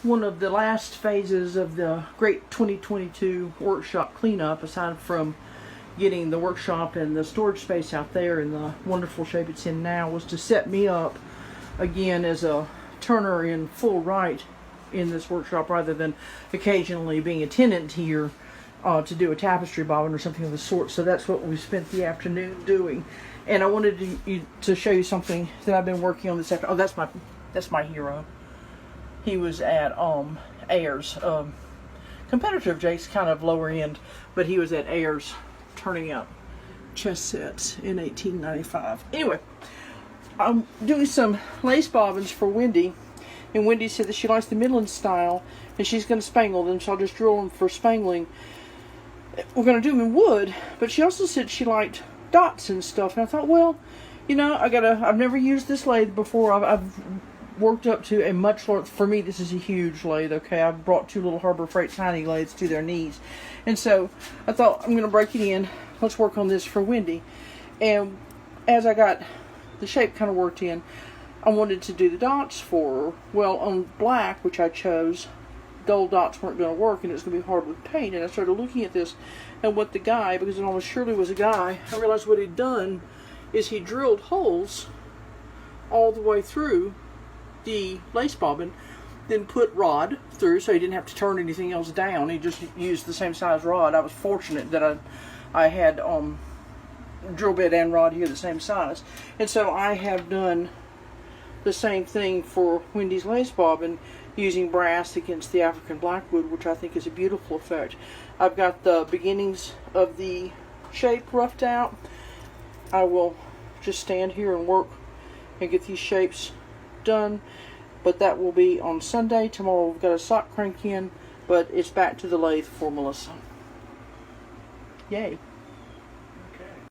one of the last phases of the great 2022 workshop cleanup, aside from getting the workshop and the storage space out there in the wonderful shape it's in now, was to set me up again as a turner in full right in this workshop, rather than occasionally being a tenant here to do a tapestry bobbin or something of the sort. So that's what we spent the afternoon doing. And I wanted to show you something that I've been working on this afternoon. Oh, that's my hero. He was at Ayers, competitor of Jake's, kind of lower end, but he was at Ayers turning out chess sets in 1895. Anyway, I'm doing some lace bobbins for Wendy, and Wendy said that she likes the Midland style and she's going to spangle them, so I'll just drill them for spangling. We're going to do them in wood, but she also said she liked dots and stuff, and I thought, well, you know, I've never used this lathe before. I've worked up to a much larger, for me this is a huge lathe, okay? I've brought two little Harbor Freight tiny lathes to their knees, and so I thought, I'm going to break it in, let's work on this for Wendy. And as I got the shape kind of worked in, I wanted to do the dots for her. Well, on black, which I chose, gold dots weren't going to work, and it was going to be hard with paint. And I started looking at this, and what the guy, because it almost surely was a guy, I realized what he'd done is he drilled holes all the way through the lace bobbin, then put rod through, so he didn't have to turn anything else down. He just used the same size rod. I was fortunate that I had drill bit and rod here the same size, and so I have done the same thing for Wendy's lace bobbin, using brass against the African blackwood, which I think is a beautiful effect. I've got the beginnings of the shape roughed out. I will just stand here and work and get these shapes done, but that will be on Sunday. Tomorrow we've got a sock crank in, but it's back to the lathe for Melissa. Yay.